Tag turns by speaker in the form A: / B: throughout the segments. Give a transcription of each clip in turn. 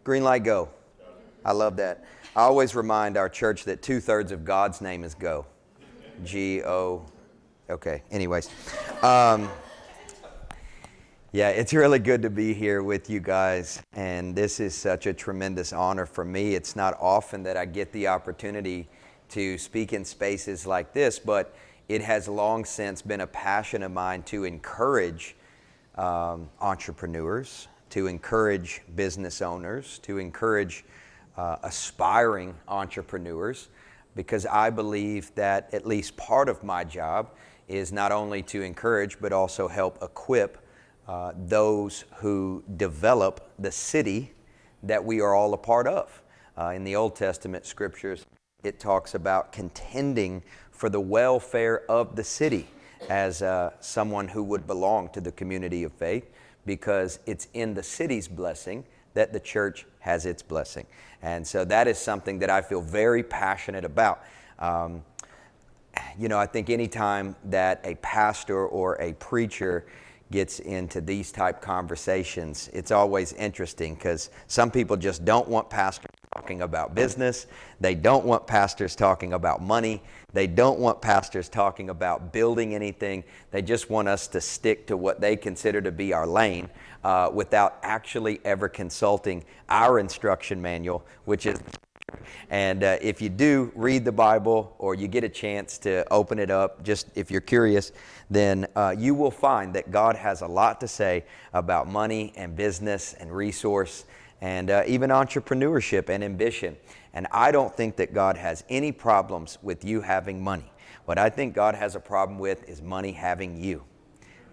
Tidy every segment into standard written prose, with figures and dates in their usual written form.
A: Green light, go. I love that. I always remind our church that 2/3 of God's name is go. G-O. Okay, anyways. Yeah, it's really good to be here with you guys, and this is such a tremendous honor for me. It's not often that I get the opportunity to speak in spaces like this, but it has long since been a passion of mine to encourage entrepreneurs, to encourage business owners, to encourage aspiring entrepreneurs, because I believe that at least part of my job is not only to encourage but also help equip those who develop the city that we are all a part of. In the Old Testament scriptures, it talks about contending for the welfare of the city as someone who would belong to the community of faith, because it's in the city's blessing that the church has its blessing. And so that is something that I feel very passionate about. I think anytime that a pastor or a preacher gets into these type conversations, it's always interesting, because some people just don't want pastors talking about business. They don't want pastors talking about money. They don't want pastors talking about building anything. They just want us to stick to what they consider to be our lane without actually ever consulting our instruction manual, which is. And if you do read the Bible, or you get a chance to open it up, just if you're curious, then you will find that God has a lot to say about money and business and resource and even entrepreneurship and ambition. And I don't think that God has any problems with you having money. What I think God has a problem with is money having you.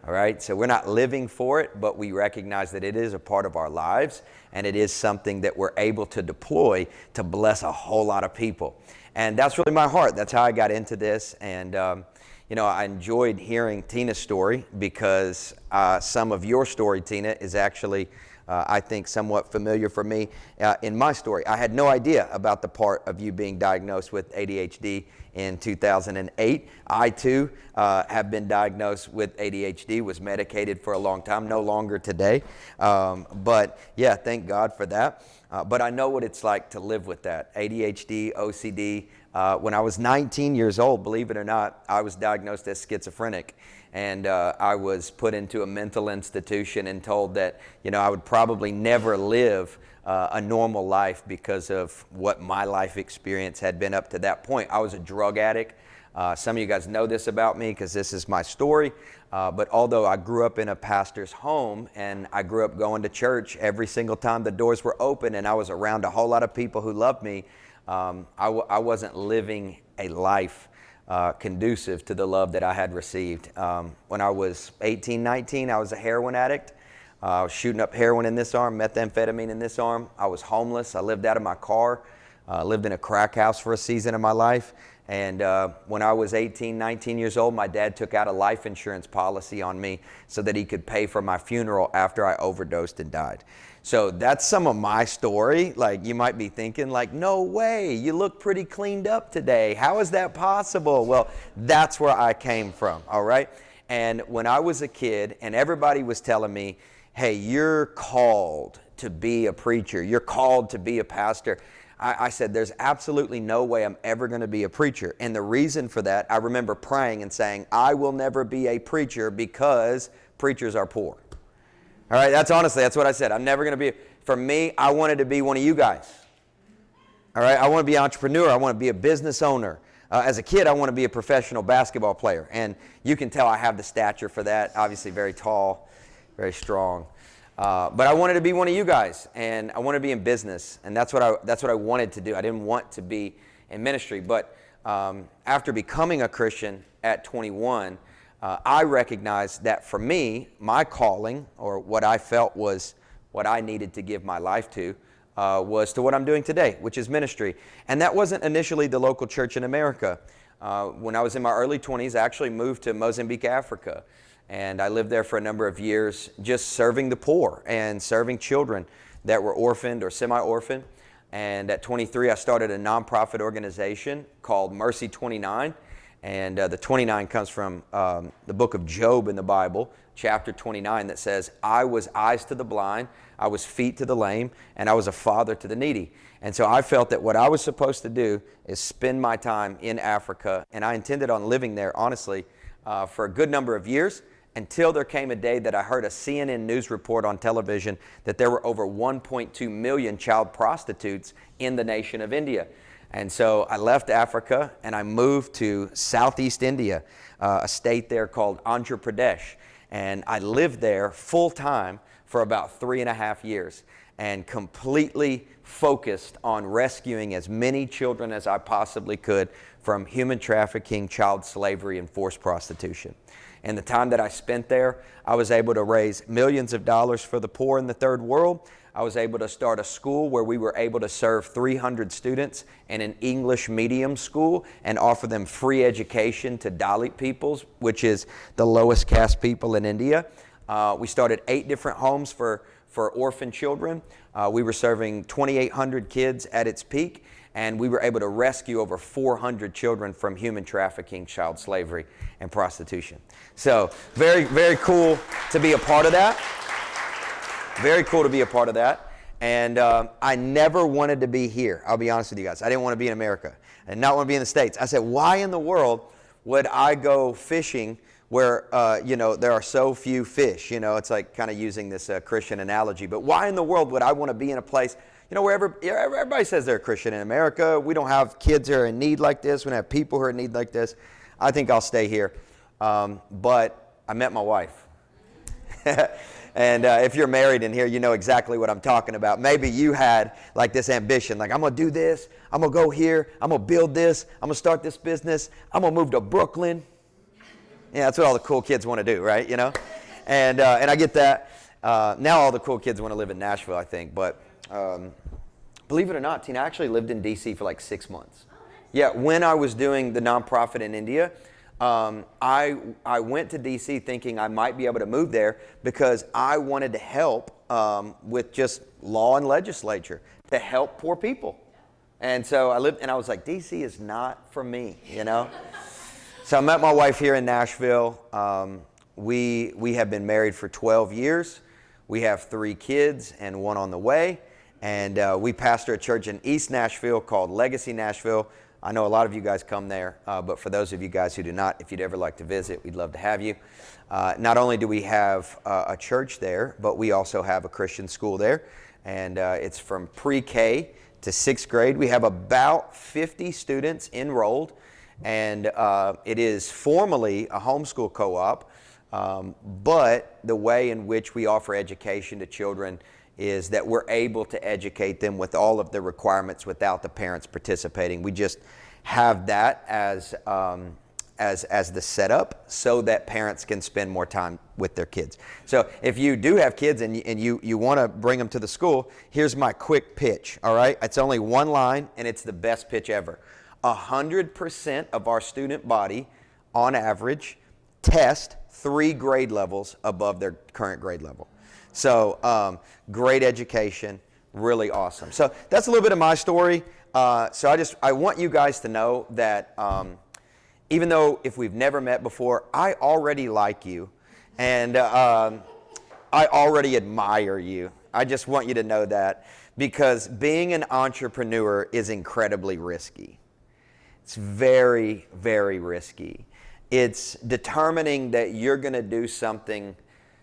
A: All right, so we're not living for it, but we recognize that it is a part of our lives, and it is something that we're able to deploy to bless a whole lot of people. And that's really my heart. That's how I got into this. And, I enjoyed hearing Tina's story, because some of your story, Tina, is actually, I think, somewhat familiar for me. In my story, I had no idea about the part of you being diagnosed with ADHD in 2008. I, too, have been diagnosed with ADHD, was medicated for a long time, no longer today. But, yeah, thank God for that. But I know what it's like to live with that. ADHD, OCD. When I was 19 years old, believe it or not, I was diagnosed as schizophrenic. And I was put into a mental institution and told that, I would probably never live a normal life because of what my life experience had been up to that point. I was a drug addict. Some of you guys know this about me because this is my story. But although I grew up in a pastor's home, and I grew up going to church every single time the doors were open, and I was around a whole lot of people who loved me, I wasn't living a life conducive to the love that I had received. When I was 18, 19, I was a heroin addict. I was shooting up heroin in this arm, methamphetamine in this arm. I was homeless. I lived out of my car. Lived in a crack house for a season of my life. And when I was 18, 19 years old, my dad took out a life insurance policy on me so that he could pay for my funeral after I overdosed and died. So that's some of my story. Like, you might be thinking, like, no way, you look pretty cleaned up today. How is that possible? Well, that's where I came from, all right? And when I was a kid, and everybody was telling me, hey, you're called to be a preacher. You're called to be a pastor. I said, there's absolutely no way I'm ever going to be a preacher. And the reason for that, I remember praying and saying, I will never be a preacher because preachers are poor. All right, that's what I said. I'm never going to be. For me, I wanted to be one of you guys. All right, I want to be an entrepreneur. I want to be a business owner. As a kid, I want to be a professional basketball player. And you can tell I have the stature for that. Obviously very tall, very strong. But I wanted to be one of you guys, and I wanted to be in business, and that's what I wanted to do. I didn't want to be in ministry, but after becoming a Christian at 21, I recognized that for me, my calling, or what I felt was what I needed to give my life to, was to what I'm doing today, which is ministry. And that wasn't initially the local church in America. When I was in my early 20s, I actually moved to Mozambique, Africa. And I lived there for a number of years just serving the poor and serving children that were orphaned or semi-orphaned. And at 23, I started a nonprofit organization called Mercy 29. And the 29 comes from the book of Job in the Bible. chapter 29, that says, I was eyes to the blind, I was feet to the lame, and I was a father to the needy. And so I felt that what I was supposed to do is spend my time in Africa, and I intended on living there, honestly, for a good number of years, until there came a day that I heard a CNN news report on television that there were over 1.2 million child prostitutes in the nation of India. And so I left Africa and I moved to Southeast India, a state there called Andhra Pradesh. And I lived there full time for about 3.5 years and completely focused on rescuing as many children as I possibly could from human trafficking, child slavery, and forced prostitution. And the time that I spent there, I was able to raise millions of dollars for the poor in the third world. I was able to start a school where we were able to serve 300 students in an English medium school and offer them free education to Dalit peoples, which is the lowest caste people in India. We started 8 different homes for orphan children. We were serving 2,800 kids at its peak, and we were able to rescue over 400 children from human trafficking, child slavery, and prostitution. So very, very cool to be a part of that. Very cool to be a part of that. And I never wanted to be here. I'll be honest with you guys. I didn't want to be in America. I did not want to be in the States. I said, why in the world would I go fishing where, there are so few fish? It's like kind of using this Christian analogy. But why in the world would I want to be in a place, where everybody says they're a Christian in America? We don't have kids who are in need like this. We don't have people who are in need like this. I think I'll stay here. But I met my wife. And if you're married in here, you know exactly what I'm talking about. Maybe you had like this ambition, like I'm going to do this, I'm going to go here, I'm going to build this, I'm going to start this business, I'm going to move to Brooklyn. Yeah, that's what all the cool kids want to do, right? And I get that. Now all the cool kids want to live in Nashville, I think. But believe it or not, Tina, I actually lived in D.C. for like 6 months. Yeah, when I was doing the nonprofit in India, I went to D.C. thinking I might be able to move there because I wanted to help with just law and legislature to help poor people. And so I lived, and I was like, D.C. is not for me, So I met my wife here in Nashville. We have been married for 12 years. We have 3 kids and 1 on the way. And we pastor a church in East Nashville called Legacy Nashville. I know a lot of you guys come there, but for those of you guys who do not, if you'd ever like to visit, we'd love to have you. Not only do we have a church there, but we also have a Christian school there. And it's from pre-K to 6th grade. We have about 50 students enrolled. And it is formally a homeschool co-op, but the way in which we offer education to children is that we're able to educate them with all of the requirements without the parents participating. We just have that as the setup so that parents can spend more time with their kids. So if you do have kids and you want to bring them to the school, here's my quick pitch, all right? It's only one line, and it's the best pitch ever. 100% of our student body, on average, test 3 grade levels above their current grade level. So great education, really awesome. So that's a little bit of my story. So I want you guys to know that even though if we've never met before, I already like you, and I already admire you. I just want you to know that, because being an entrepreneur is incredibly risky. It's very, very risky. It's determining that you're going to do something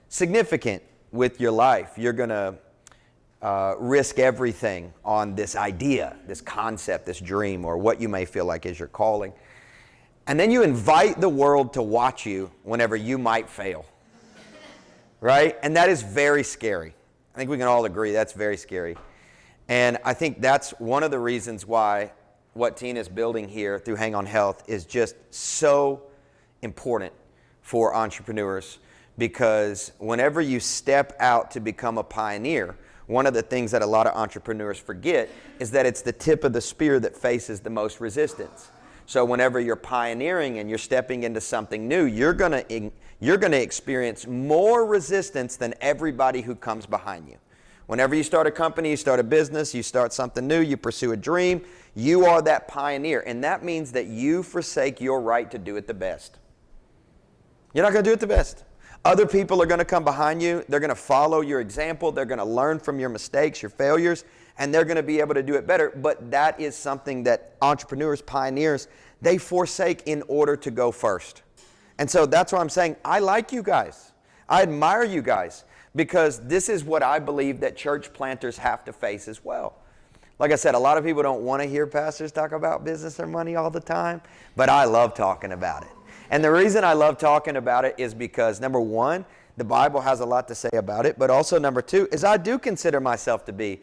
A: significant with your life. You're going to risk everything on this idea, this concept, this dream, or what you may feel like is your calling. And then you invite the world to watch you whenever you might fail. Right? And that is very scary. I think we can all agree that's very scary. And I think that's one of the reasons why what Tina's building here through Hang On Health is just so important for entrepreneurs, because whenever you step out to become a pioneer, one of the things that a lot of entrepreneurs forget is that it's the tip of the spear that faces the most resistance. So whenever you're pioneering and you're stepping into something new, you're going to experience more resistance than everybody who comes behind you. Whenever you start a company, you start a business, you start something new, you pursue a dream, you are that pioneer. And that means that you forsake your right to do it the best. You're not going to do it the best. Other people are going to come behind you. They're going to follow your example. They're going to learn from your mistakes, your failures, and they're going to be able to do it better. But that is something that entrepreneurs, pioneers, they forsake in order to go first. And so that's why I'm saying I like you guys. I admire you guys, because this is what I believe that church planters have to face as well. Like I said, a lot of people don't want to hear pastors talk about business or money all the time, but I love talking about it. And the reason I love talking about it is because, number one, the Bible has a lot to say about it, but also number two is I do consider myself to be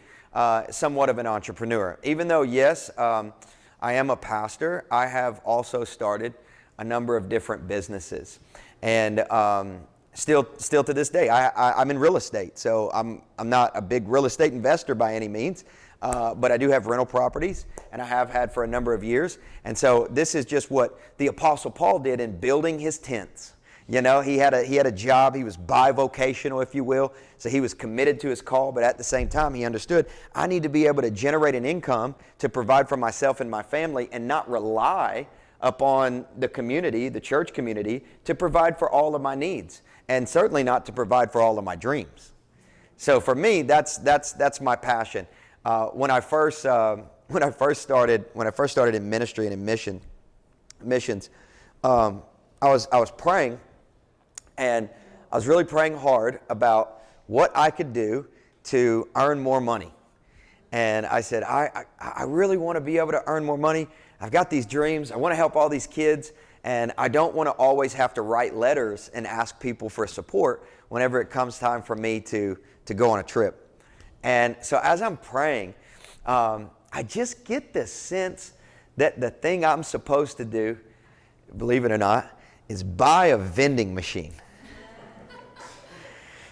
A: somewhat of an entrepreneur. Even though, yes, I am a pastor, I have also started a number of different businesses. And still to this day, I'm in real estate. So I'm not a big real estate investor by any means. But I do have rental properties, and I have had for a number of years. And so this is just what the Apostle Paul did in building his tents. You know, he had a job. He was bivocational, if you will. So he was committed to his call, but at the same time, he understood, I need to be able to generate an income to provide for myself and my family and not rely upon the community, the church community, to provide for all of my needs, and certainly not to provide for all of my dreams. So for me, that's my passion. When I first started in ministry and in missions, I was praying, and I was really praying hard about what I could do to earn more money. And I said, I really want to be able to earn more money. I've got these dreams. I want to help all these kids, and I don't want to always have to write letters and ask people for support whenever it comes time for me to go on a trip. And so as I'm praying, I just get this sense that the thing I'm supposed to do, believe it or not, is buy a vending machine.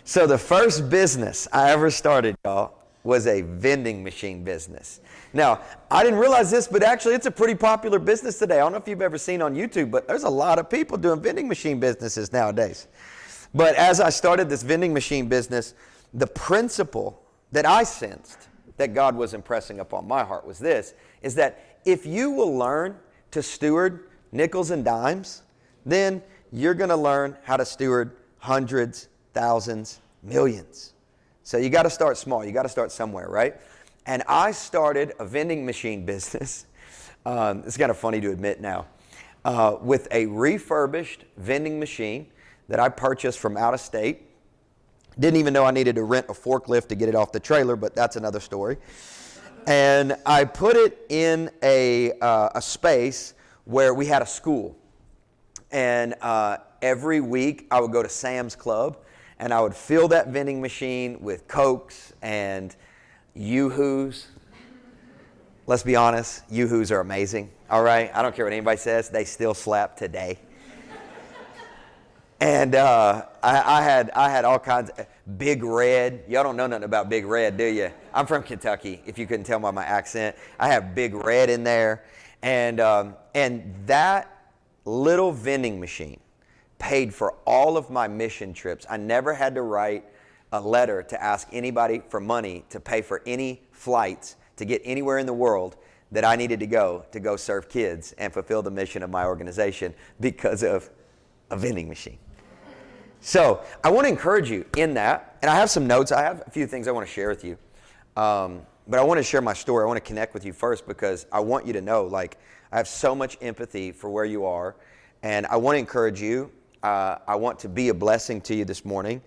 A: So the first business I ever started, y'all, was a vending machine business. Now, I didn't realize this, but actually it's a pretty popular business today. I don't know if you've ever seen on YouTube, but there's a lot of people doing vending machine businesses nowadays. But as I started this vending machine business, the principle that I sensed that God was impressing upon my heart was this, is that if you will learn to steward nickels and dimes, then you're going to learn how to steward hundreds, thousands, millions. So you got to start small. You got to start somewhere, right? And I started a vending machine business. It's kind of funny to admit now, with a refurbished vending machine that I purchased from out of state. Didn't even know I needed to rent a forklift to get it off the trailer, but that's another story. And I put it in a space where we had a school. And every week I would go to Sam's Club, and I would fill that vending machine with Cokes and Yoo-Hoos. Let's be honest, Yoo-Hoos are amazing, all right? I don't care what anybody says, they still slap today. And I had all kinds of Big Red. Y'all don't know nothing about Big Red, do you? I'm from Kentucky, if you couldn't tell by my accent. I have Big Red in there. And that little vending machine paid for all of my mission trips. I never had to write a letter to ask anybody for money to pay for any flights to get anywhere in the world that I needed to go serve kids and fulfill the mission of my organization because of a vending machine. So I want to encourage you in that, and I have some notes. I have a few things I want to share with you, but I want to share my story. I want to connect with you first because I want you to know, like, I have so much empathy for where you are, and I want to encourage you. I want to be a blessing to you this morning,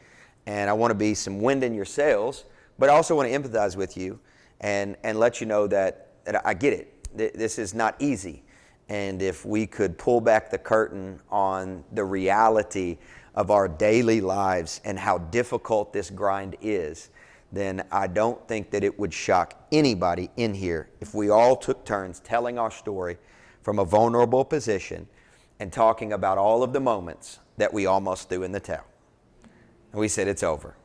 A: and I want to be some wind in your sails, but I also want to empathize with you and let you know that I get it. This is not easy, and if we could pull back the curtain on the reality of our daily lives and how difficult this grind is, then I don't think that it would shock anybody in here if we all took turns telling our story from a vulnerable position and talking about all of the moments that we almost threw in the towel. And we said, it's over.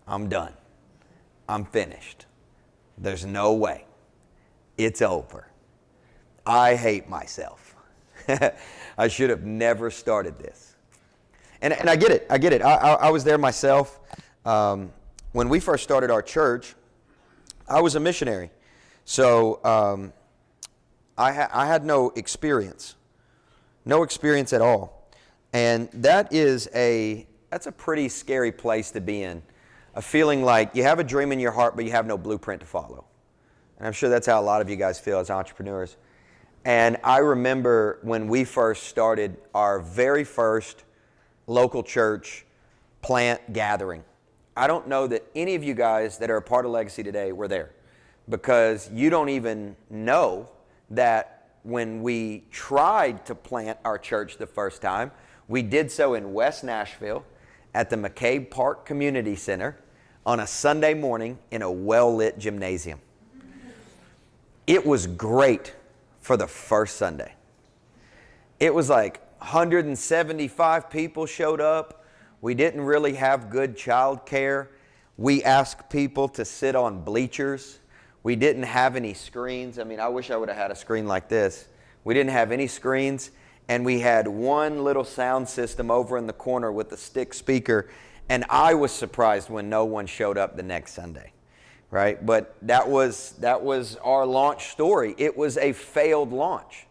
A: I'm done. I'm finished. There's no way. It's over. I hate myself. I should have never started this. And I get it. I was there myself. When we first started our church, I was a missionary. So I had no experience at all. And that is a that's a pretty scary place to be in. A feeling like you have a dream in your heart, but you have no blueprint to follow. And I'm sure that's how a lot of you guys feel as entrepreneurs. And I remember when we first started our very first local church plant gathering. I don't know that any of you guys that are a part of Legacy today were there, because you don't even know that when we tried to plant our church the first time, we did so in West Nashville at the McCabe Park Community Center on a Sunday morning in a well-lit gymnasium. It was great for the first Sunday. It was like 175 people showed up. We didn't really have good child care. We asked people to sit on bleachers. We didn't have any screens. I mean, I wish I would have had a screen like this. We didn't have any screens, and we had one little sound system over in the corner with a stick speaker, and I was surprised when no one showed up the next Sunday, right? But that was our launch story. It was a failed launch.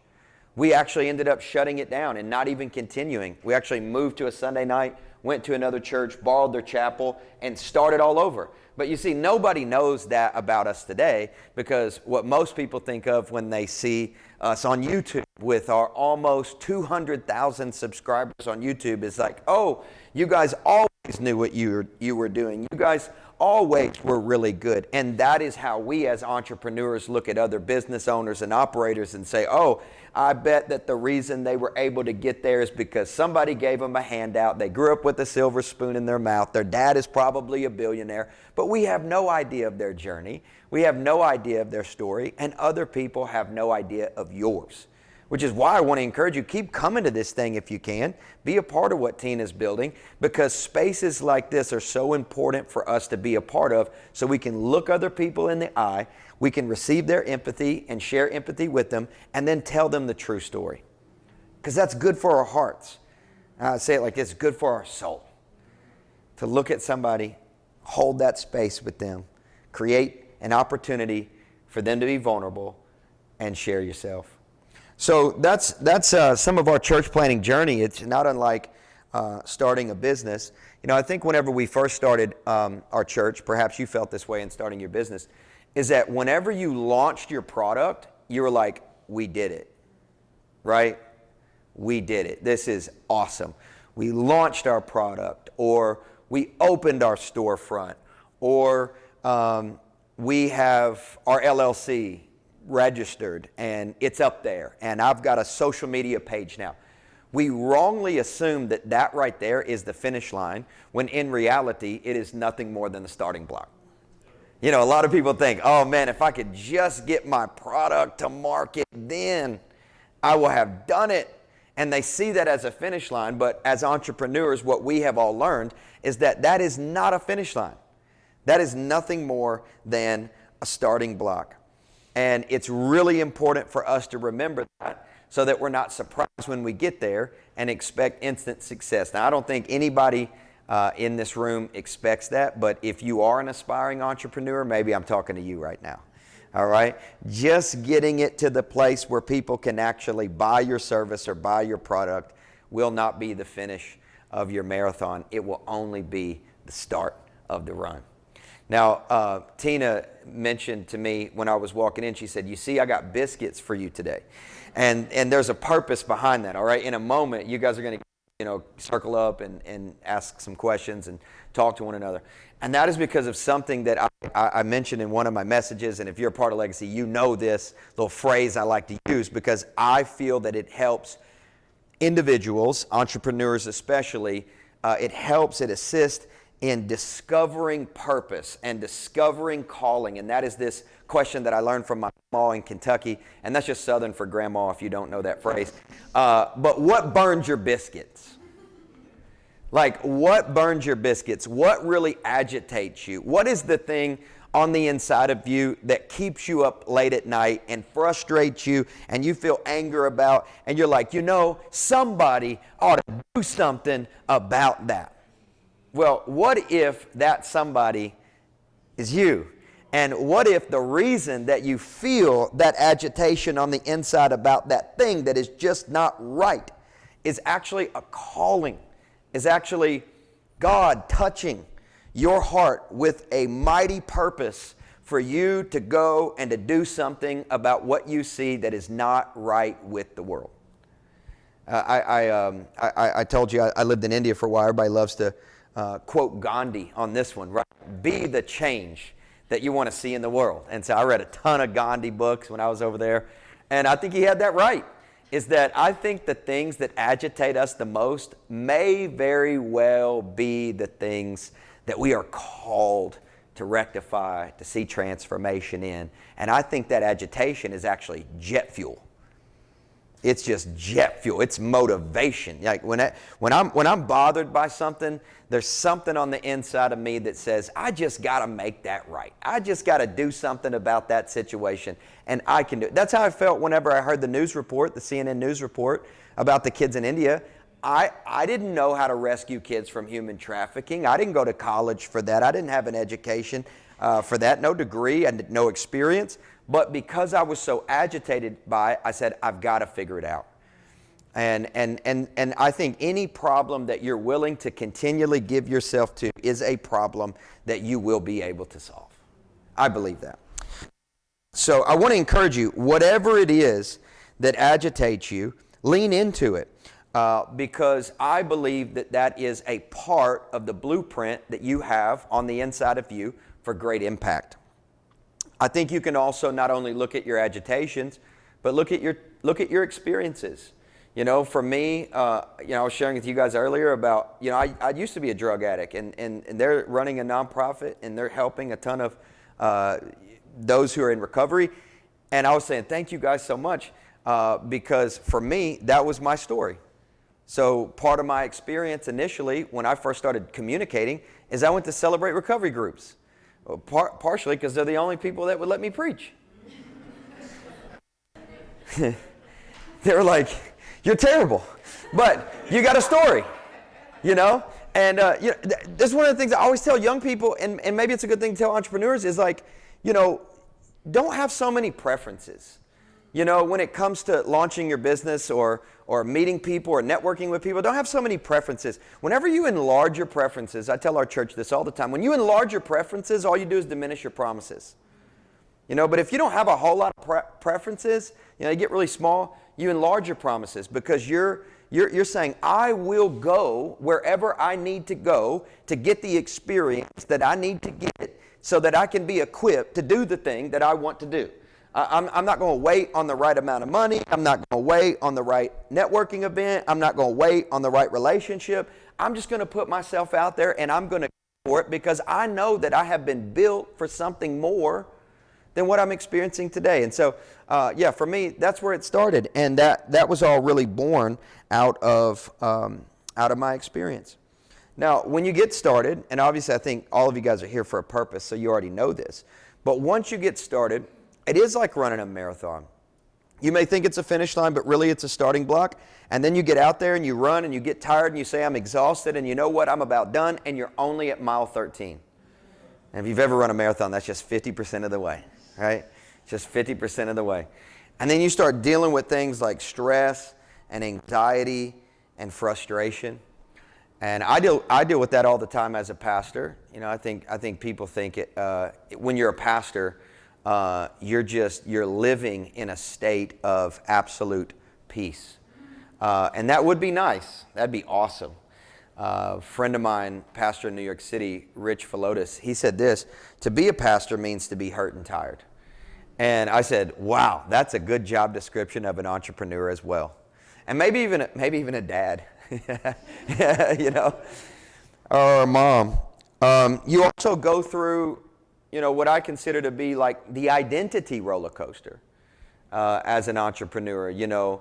A: We actually ended up shutting it down and not even continuing. We actually moved to a Sunday night, went to another church, borrowed their chapel, and started all over. But you see, nobody knows that about us today, because what most people think of when they see us on YouTube with our almost 200,000 subscribers on YouTube is like, oh, you guys always knew what you were doing. You guys always were really good. And that is how we as entrepreneurs look at other business owners and operators and say, oh, I bet that the reason they were able to get there is because somebody gave them a handout. They grew up with a silver spoon in their mouth. Their dad is probably a billionaire. But we have no idea of their journey. We have no idea of their story. And other people have no idea of yours. Which is why I want to encourage you, keep coming to this thing if you can. Be a part of what Tina's building, because spaces like this are so important for us to be a part of, so we can look other people in the eye, we can receive their empathy and share empathy with them, and then tell them the true story. Because that's good for our hearts. I say it like this, good for our soul. To look at somebody, hold that space with them, create an opportunity for them to be vulnerable, and share yourself. So that's some of our church planting journey. It's not unlike starting a business. You know, I think whenever we first started our church, perhaps you felt this way in starting your business, is that whenever you launched your product, you were like, we did it, right? We did it. This is awesome. We launched our product, or we opened our storefront, or we have our LLC registered and it's up there, and I've got a social media page now. We wrongly assume that that right there is the finish line, when in reality it is nothing more than the starting block. You know, a lot of people think, oh man, if I could just get my product to market, then I will have done it. And they see that as a finish line, but as entrepreneurs, what we have all learned is that that is not a finish line. That is nothing more than a starting block. And it's really important for us to remember that, so that we're not surprised when we get there and expect instant success. Now, I don't think anybody in this room expects that, but if you are an aspiring entrepreneur, maybe I'm talking to you right now. All right? Just getting it to the place where people can actually buy your service or buy your product will not be the finish of your marathon. It will only be the start of the run. Now, Tina mentioned to me when I was walking in, she said, you see, I got biscuits for you today. And there's a purpose behind that, all right? In a moment, you guys are going to, circle up and ask some questions and talk to one another. And that is because of something that I mentioned in one of my messages, and if you're a part of Legacy, you know this little phrase I like to use, because I feel that it helps individuals, entrepreneurs especially, it assists in discovering purpose and discovering calling. And that is this question that I learned from my grandma in Kentucky. And that's just Southern for grandma if you don't know that phrase. But what burns your biscuits? Like, what burns your biscuits? What really agitates you? What is the thing on the inside of you that keeps you up late at night and frustrates you and you feel anger about, and you're like, somebody ought to do something about that? Well, what if that somebody is you? And what if the reason that you feel that agitation on the inside about that thing that is just not right is actually a calling, is actually God touching your heart with a mighty purpose for you to go and to do something about what you see that is not right with the world. I told you I lived in India for a while. Everybody loves to quote Gandhi on this one, right? Be the change that you want to see in the world. And so I read a ton of Gandhi books when I was over there. And I think he had that right, is that I think the things that agitate us the most may very well be the things that we are called to rectify, to see transformation in. And I think that agitation is actually jet fuel. It's just jet fuel. It's motivation. Like when I'm bothered by something, there's something on the inside of me that says, I just got to make that right. I just got to do something about that situation, and I can do it. That's how I felt whenever I heard the news report, the CNN news report about the kids in India. I didn't know how to rescue kids from human trafficking. I didn't go to college for that. I didn't have an education for that, no degree and no experience. But because I was so agitated by it, I said, I've got to figure it out. And I think any problem that you're willing to continually give yourself to is a problem that you will be able to solve. I believe that. So I want to encourage you, whatever it is that agitates you, lean into it. Because I believe that that is a part of the blueprint that you have on the inside of you for great impact. I think you can also not only look at your agitations, but look at your experiences. You know, for me, I was sharing with you guys earlier about, I used to be a drug addict, and they're running a nonprofit, and they're helping a ton of those who are in recovery. And I was saying, thank you guys so much, because for me, that was my story. So part of my experience initially, when I first started communicating, is I went to Celebrate recovery groups. Partially because they're the only people that would let me preach. They were like, you're terrible, but you got a story, And this is one of the things I always tell young people, and maybe it's a good thing to tell entrepreneurs, is like, don't have so many preferences. When it comes to launching your business or meeting people or networking with people, don't have so many preferences. Whenever you enlarge your preferences, I tell our church this all the time, when you enlarge your preferences, all you do is diminish your promises. But if you don't have a whole lot of preferences, you get really small, you enlarge your promises because you're saying, I will go wherever I need to go to get the experience that I need to get so that I can be equipped to do the thing that I want to do. I'm not going to wait on the right amount of money. I'm not going to wait on the right networking event. I'm not going to wait on the right relationship. I'm just going to put myself out there and I'm going to go for it because I know that I have been built for something more than what I'm experiencing today. And so, for me, that's where it started. And that was all really born out of my experience. Now, when you get started, and obviously I think all of you guys are here for a purpose, so you already know this. But once you get started, it is like running a marathon. You may think it's a finish line, but really it's a starting block. And then you get out there and you run and you get tired and you say, I'm exhausted, and you know what, I'm about done, and you're only at mile 13. And if you've ever run a marathon, that's just 50% of the way, right? Just 50% of the way. And then you start dealing with things like stress and anxiety and frustration. And I deal with that all the time as a pastor. I think people think when you're a pastor, you're living in a state of absolute peace. And that would be nice. That'd be awesome. A friend of mine, pastor in New York City, Rich Philotis, he said this, to be a pastor means to be hurt and tired. And I said, wow, that's a good job description of an entrepreneur as well. And maybe even a dad, or a mom. You also go through what I consider to be like the identity roller coaster as an entrepreneur. One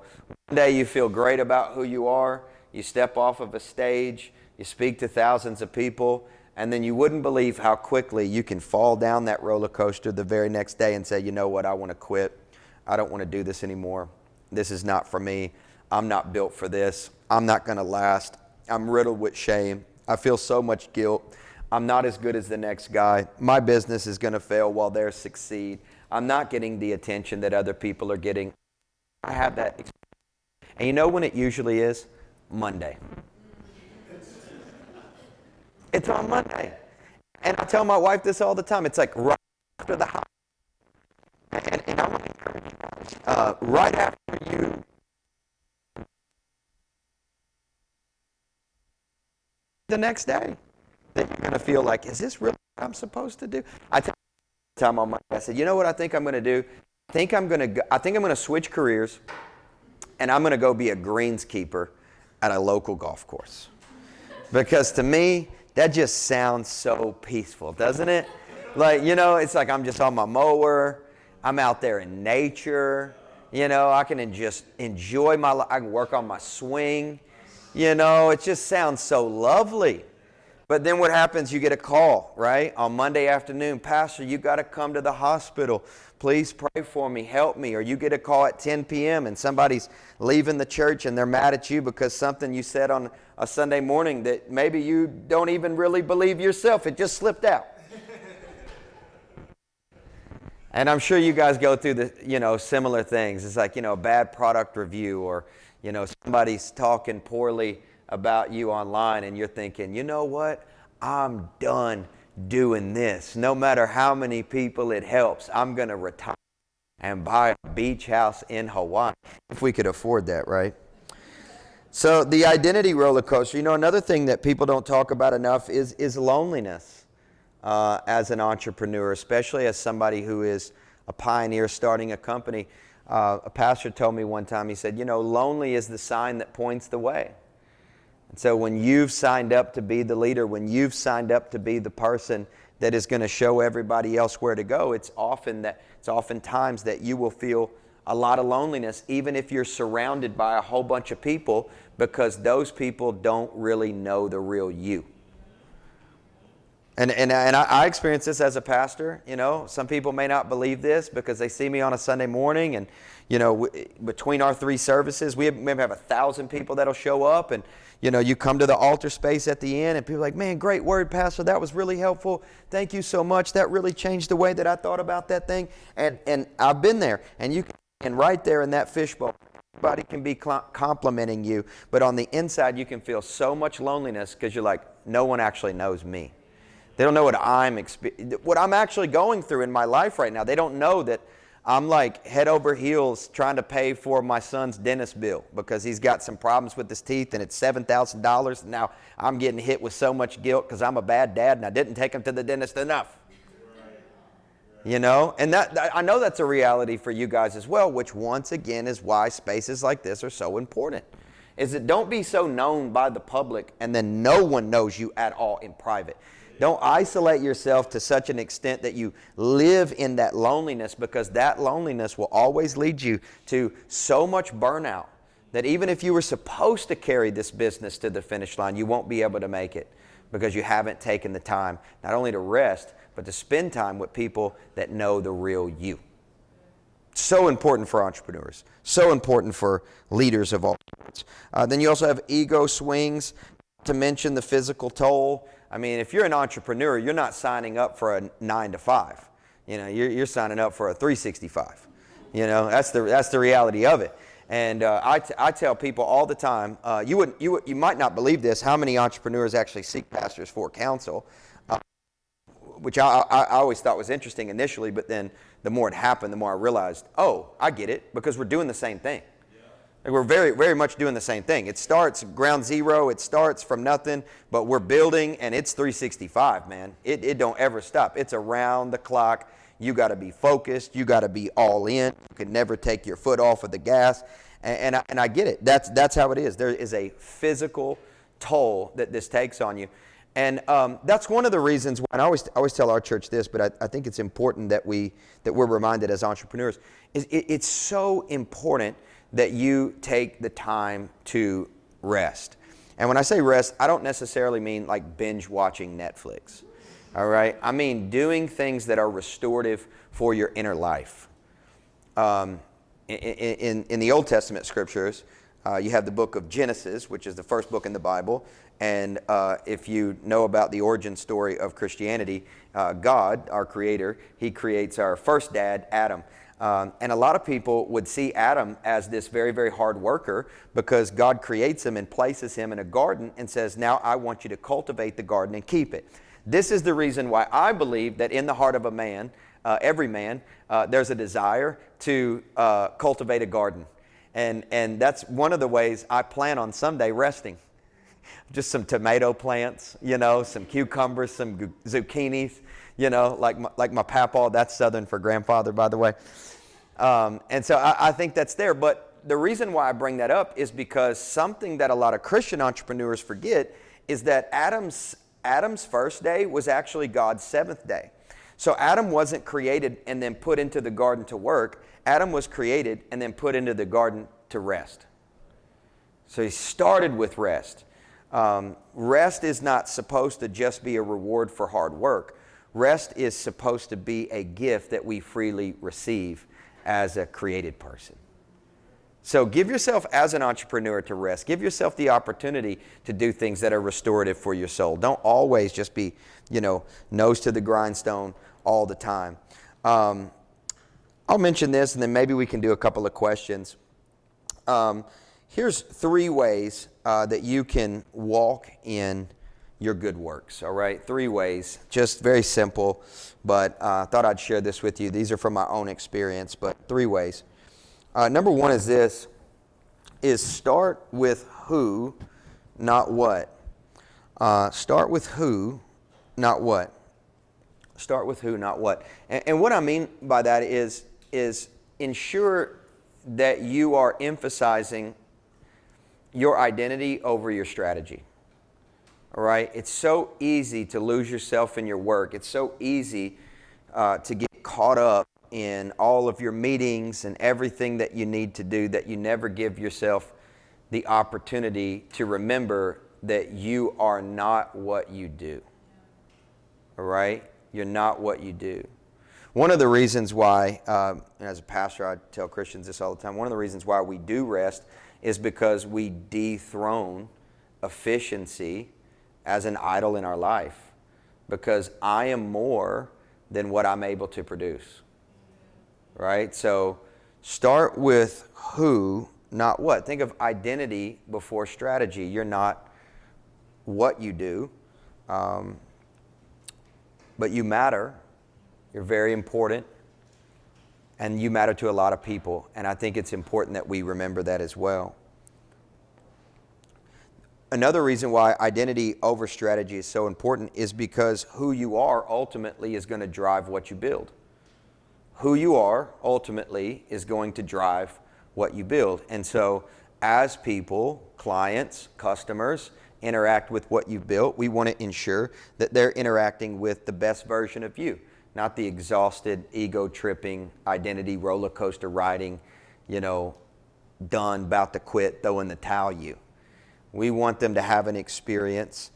A: day you feel great about who you are. You step off of a stage, you speak to thousands of people, and then you wouldn't believe how quickly you can fall down that roller coaster the very next day and say, you know what, I want to quit. I don't want to do this anymore. This is not for me. I'm not built for this. I'm not going to last. I'm riddled with shame. I feel so much guilt. I'm not as good as the next guy. My business is going to fail while theirs succeed. I'm not getting the attention that other people are getting. I have that experience. And you know when it usually is? Monday. It's on Monday. And I tell my wife this all the time. It's like right after the holiday. And I want to encourage you guys, right after you, the next day, that you're going to feel like, is this really what I'm supposed to do? I tell you time on Monday, I said, you know what I think I'm going to do? I think I'm going to switch careers, and I'm going to go be a greenskeeper at a local golf course. Because to me, that just sounds so peaceful, doesn't it? Like, it's like I'm just on my mower. I'm out there in nature. I can just enjoy my life. I can work on my swing. It just sounds so lovely. But then what happens? You get a call, right? On Monday afternoon, Pastor, you got to come to the hospital. Please pray for me, help me. Or you get a call at 10 p.m. and somebody's leaving the church and they're mad at you because something you said on a Sunday morning that maybe you don't even really believe yourself. It just slipped out. And I'm sure you guys go through the, similar things. It's like, a bad product review, or, somebody's talking poorly about you online and you're thinking, you know what? I'm done doing this. No matter how many people it helps, I'm going to retire and buy a beach house in Hawaii. If we could afford that, right? So the identity roller coaster, another thing that people don't talk about enough is loneliness as an entrepreneur, especially as somebody who is a pioneer starting a company. A pastor told me one time, he said, lonely is the sign that points the way. And so when you've signed up to be the leader, when you've signed up to be the person that is going to show everybody else where to go, it's oftentimes that you will feel a lot of loneliness, even if you're surrounded by a whole bunch of people, because those people don't really know the real you. And I experience this as a pastor. Some people may not believe this because they see me on a Sunday morning, and between our 3 services, we maybe have 1,000 people that'll show up, and you come to the altar space at the end, and people are like, man, great word, Pastor. That was really helpful. Thank you so much. That really changed the way that I thought about that thing. And I've been there, and right there in that fishbowl, everybody can be complimenting you, but on the inside, you can feel so much loneliness because you're like, no one actually knows me. They don't know what I'm actually going through in my life right now. They don't know that I'm like head over heels trying to pay for my son's dentist bill because he's got some problems with his teeth and it's $7,000. And now I'm getting hit with so much guilt because I'm a bad dad and I didn't take him to the dentist enough. And that I know that's a reality for you guys as well, which once again is why spaces like this are so important. Is that don't be so known by the public and then no one knows you at all in private. Don't isolate yourself to such an extent that you live in that loneliness, because that loneliness will always lead you to so much burnout that even if you were supposed to carry this business to the finish line, you won't be able to make it because you haven't taken the time not only to rest, but to spend time with people that know the real you. So important for entrepreneurs. So important for leaders of all sorts. Then you also have ego swings, to mention the physical toll. I mean, if you're an entrepreneur, you're not signing up for a 9 to 5. You're signing up for a 365. That's the reality of it. And I tell people all the time, you might not believe this, how many entrepreneurs actually seek pastors for counsel, which I always thought was interesting initially, but then the more it happened, the more I realized, oh, I get it, because we're doing the same thing. Like we're very, very much doing the same thing. It starts ground zero. It starts from nothing, but we're building, and it's 365, man. It don't ever stop. It's around the clock. You got to be focused. You got to be all in. You can never take your foot off of the gas. And I get it. That's how it is. There is a physical toll that this takes on you. And that's one of the reasons why, and I always tell our church this, but I think it's important that we're reminded as entrepreneurs, it's so important that you take the time to rest. And when I say rest, I don't necessarily mean like binge watching Netflix, all right? I mean doing things that are restorative for your inner life. In the Old Testament scriptures, You have the book of Genesis, which is the first book in the Bible. And if you know about the origin story of Christianity, God, our creator, he creates our first dad, Adam. And a lot of people would see Adam as this very, very hard worker because God creates him and places him in a garden and says, now I want you to cultivate the garden and keep it. This is the reason why I believe that in the heart of a man, every man, there's a desire to cultivate a garden. And that's one of the ways I plan on someday resting. Just some tomato plants, some cucumbers, some zucchinis, like my papaw. That's Southern for grandfather, by the way. And so I think that's there. But the reason why I bring that up is because something that a lot of Christian entrepreneurs forget is that Adam's first day was actually God's seventh day. So Adam wasn't created and then put into the garden to work. Adam was created and then put into the garden to rest. So he started with rest. Rest is not supposed to just be a reward for hard work. Rest is supposed to be a gift that we freely receive as a created person. So give yourself as an entrepreneur to rest. Give yourself the opportunity to do things that are restorative for your soul. Don't always just be, nose to the grindstone all the time. I'll mention this and then maybe we can do a couple of questions. Here's 3 ways that you can walk in your good works, all right? 3 ways, just very simple, but I thought I'd share this with you. These are from my own experience, but 3 ways. Number 1 is this, is start with who, not what. Start with who, not what. Start with who, not what. And what I mean by that is ensure that you are emphasizing your identity over your strategy. All right? It's so easy to lose yourself in your work. It's so easy to get caught up in all of your meetings and everything that you need to do that you never give yourself the opportunity to remember that you are not what you do. All right? You're not what you do. One of the reasons why, as a pastor, I tell Christians this all the time, one of the reasons why we do rest is because we dethrone efficiency as an idol in our life. Because I am more than what I'm able to produce. Right? So start with who, not what. Think of identity before strategy. You're not what you do, but you matter. You're very important, and you matter to a lot of people. And I think it's important that we remember that as well. Another reason why identity over strategy is so important is because who you are ultimately is going to drive what you build. Who you are ultimately is going to drive what you build. And so as people, clients, customers interact with what you've built, we want to ensure that they're interacting with the best version of you, not the exhausted, ego-tripping, identity roller coaster riding, done, about to quit, throw in the towel you. We want them to have an experience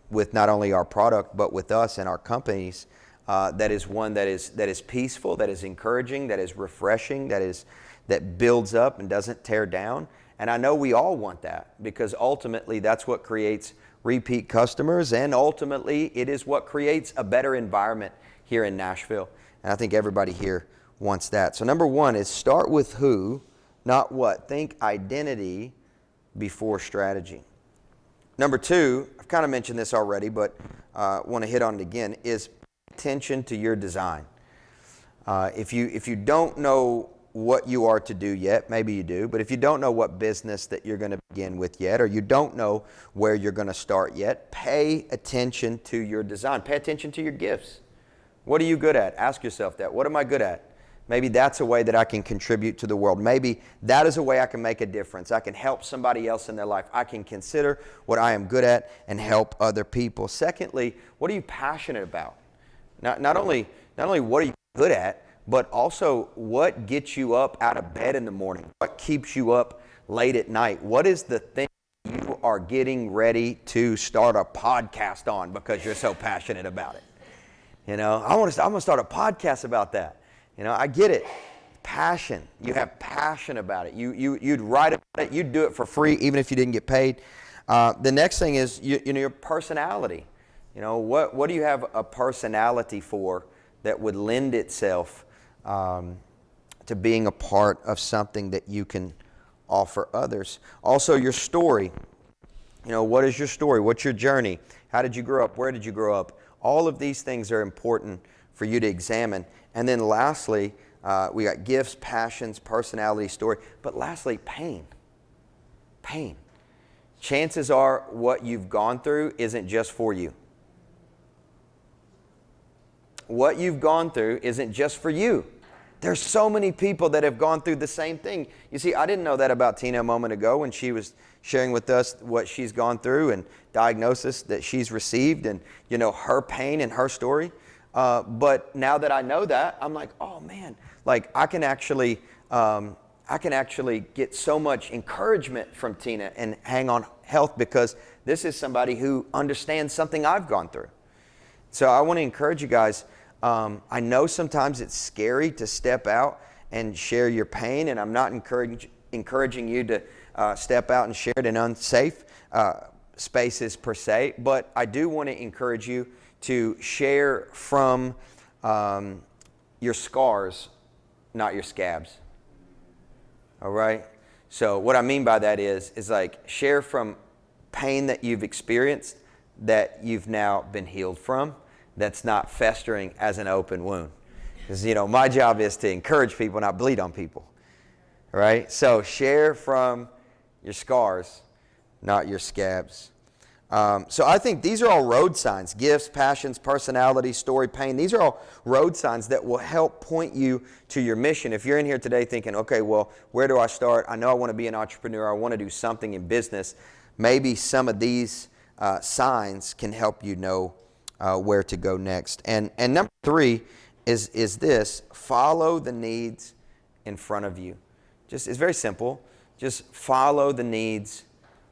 A: with not only our product, but with us and our companies that is one that is peaceful, that is encouraging, that is refreshing, that builds up and doesn't tear down. And I know we all want that because ultimately that's what creates repeat customers, and ultimately it is what creates a better environment here in Nashville. And I think everybody here wants that. So number 1 is start with who, not what. Think identity before strategy. Number 2, I've kind of mentioned this already, but want to hit on it again, is pay attention to your design. If you don't know what you are to do yet, maybe you do, but if you don't know what business that you're going to begin with yet, or you don't know where you're going to start yet, pay attention to your design. Pay attention to your gifts. What are you good at? Ask yourself that. What am I good at? Maybe that's a way that I can contribute to the world. Maybe that is a way I can make a difference. I can help somebody else in their life. I can consider what I am good at and help other people. Secondly, what are you passionate about? Not only what are you good at, but also what gets you up out of bed in the morning? What keeps you up late at night? What is the thing you are getting ready to start a podcast on because you're so passionate about it? I'm going to start a podcast about that. I get it. passion. You have passion about it. You'd write about it. You'd do it for free, even if you didn't get paid. The next thing is your personality. What do you have a personality for that would lend itself to being a part of something that you can offer others? Also, your story. What is your story? What's your journey? How did you grow up? Where did you grow up? All of these things are important for you to examine. And then lastly, we got gifts, passions, personality, story. But lastly, pain. Pain. Chances are what you've gone through isn't just for you. What you've gone through isn't just for you. There's so many people that have gone through the same thing. You see, I didn't know that about Tina a moment ago when she was sharing with us what she's gone through and diagnosis that she's received and, her pain and her story. But now that I know that, I'm like, oh man, like I can actually get so much encouragement from Tina and Hang On Health because this is somebody who understands something I've gone through. So I want to encourage you guys. I know sometimes it's scary to step out and share your pain, and I'm not encouraging you to step out and share it in unsafe spaces per se, but I do want to encourage you to share from your scars, not your scabs. All right? So what I mean by that is like share from pain that you've experienced that you've now been healed from, that's not festering as an open wound. Because, my job is to encourage people, not bleed on people. Right? So share from your scars, not your scabs. So I think these are all road signs. Gifts, passions, personality, story, pain. These are all road signs that will help point you to your mission. If you're in here today thinking, okay, well, where do I start? I know I want to be an entrepreneur. I want to do something in business. Maybe some of these signs can help you know where to go next. And number 3 is this: follow the needs in front of you. It's very simple. Just follow the needs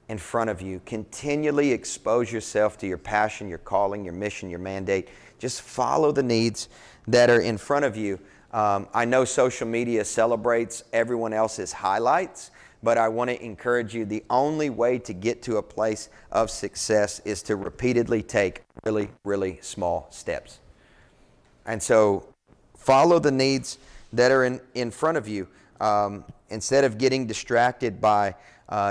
A: in front of you. Continually expose yourself to your passion, your calling, your mission, your mandate. Just follow the needs that are in front of you. I know social media celebrates everyone else's highlights, but I want to encourage you, the only way to get to a place of success is to repeatedly take really, really small steps. And so follow the needs that are in front of you. Instead of getting distracted by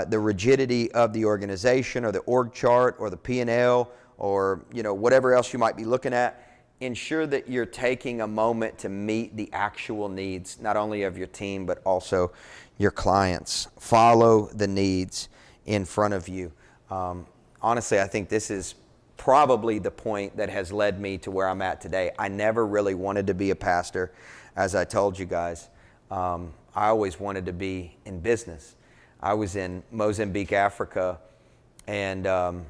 A: the rigidity of the organization or the org chart or the P&L or whatever else you might be looking at, ensure that you're taking a moment to meet the actual needs, not only of your team, but also your clients. Follow the needs in front of you. Honestly, I think this is probably the point that has led me to where I'm at today. I never really wanted to be a pastor, as I told you guys. I always wanted to be in business. I was in Mozambique, Africa, and there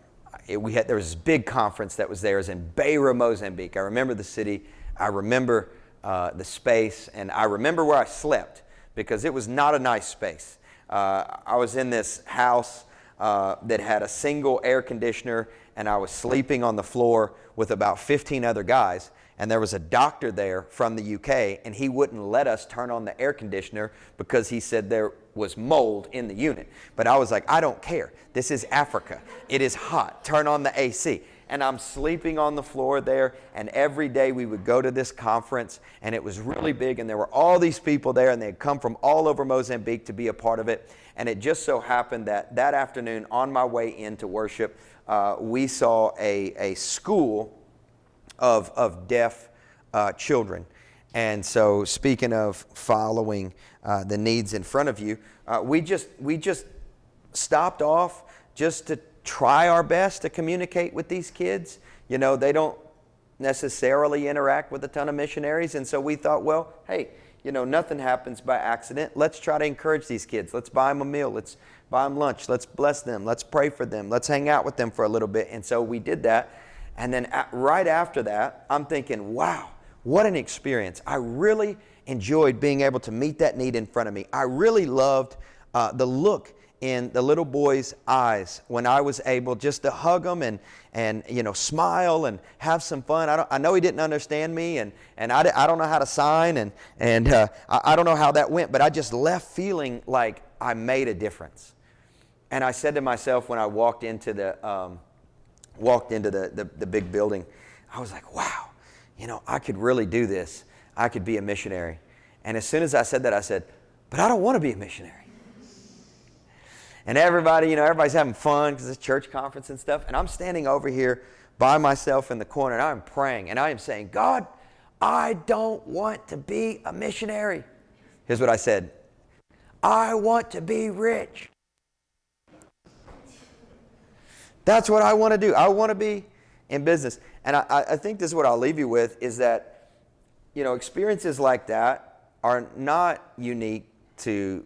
A: was this big conference that was there. It was in Beira, Mozambique. I remember the city. I remember the space, and I remember where I slept because it was not a nice space. I was in this house that had a single air conditioner, and I was sleeping on the floor with about 15 other guys. And there was a doctor there from the UK, and he wouldn't let us turn on the air conditioner because he said there was mold in the unit. But I was like, I don't care. This is Africa. It is hot. Turn on the AC. And I'm sleeping on the floor there, and every day we would go to this conference, and it was really big, and there were all these people there, and they had come from all over Mozambique to be a part of it. And it just so happened that afternoon, on my way into worship, we saw a school of deaf children. And so, speaking of following the needs in front of you, we just stopped off just to try our best to communicate with these kids. They don't necessarily interact with a ton of missionaries, and so we thought, well, hey, nothing happens by accident. Let's try to encourage these kids. Let's buy them a meal. Let's buy them lunch. Let's bless them. Let's pray for them. Let's hang out with them for a little bit. And so we did that. And then right after that, I'm thinking, wow, what an experience. I really enjoyed being able to meet that need in front of me. I really loved the look in the little boy's eyes when I was able just to hug him and smile and have some fun. I know he didn't understand me, and I don't know how to sign, and I don't know how that went, but I just left feeling like I made a difference. And I said to myself when I walked into the big building, I was like, wow, I could really do this. I could be a missionary. And as soon as I said that, I said, but I don't want to be a missionary. And everybody's having fun because it's a church conference and stuff. And I'm standing over here by myself in the corner, and I'm praying, and I am saying, God, I don't want to be a missionary. Here's what I said. I want to be rich. That's what I want to do. I want to be in business. And I think this is what I'll leave you with, is that, experiences like that are not unique to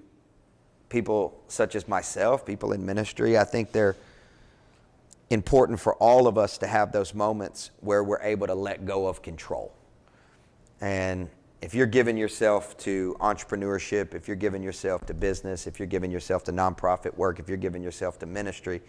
A: people such as myself, people in ministry. I think they're important for all of us to have those moments where we're able to let go of control. And if you're giving yourself to entrepreneurship, if you're giving yourself to business, if you're giving yourself to nonprofit work, if you're giving yourself to ministry,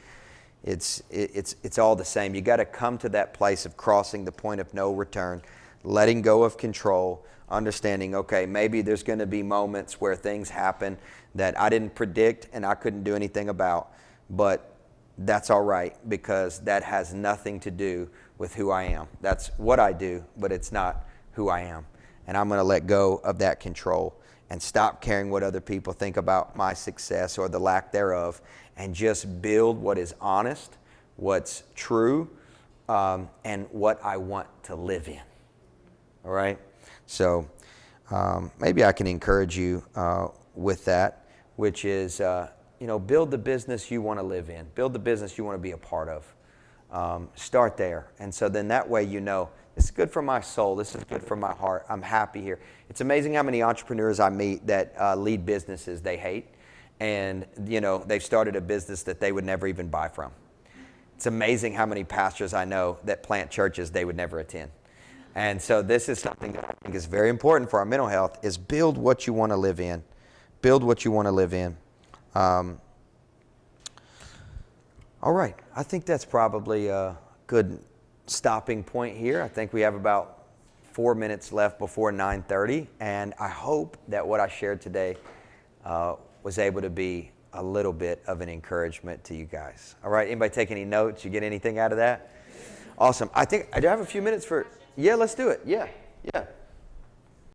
A: it's all the same. You got to come to that place of crossing the point of no return, letting go of control, understanding, okay, maybe there's going to be moments where things happen that I didn't predict and I couldn't do anything about, but that's all right, because that has nothing to do with who I am. That's what I do, but it's not who I am. And I'm going to let go of that control and stop caring what other people think about my success or the lack thereof, and just build what is honest, what's true, and what I want to live in. All right? So maybe I can encourage you with that, which is, build the business you want to live in. Build the business you want to be a part of. Start there. And so then that way this is good for my soul. This is good for my heart. I'm happy here. It's amazing how many entrepreneurs I meet that lead businesses they hate. And, they've started a business that they would never even buy from. It's amazing how many pastors I know that plant churches they would never attend. And so this is something that I think is very important for our mental health, is build what you want to live in. Build what you want to live in. All right. I think that's probably a good stopping point here. I think we have about 4 minutes left before 9:30. And I hope that what I shared today was able to be a little bit of an encouragement to you guys. All right. Anybody take any notes? You get anything out of that? Awesome. I do I have a few minutes for... Yeah, let's do it. Yeah.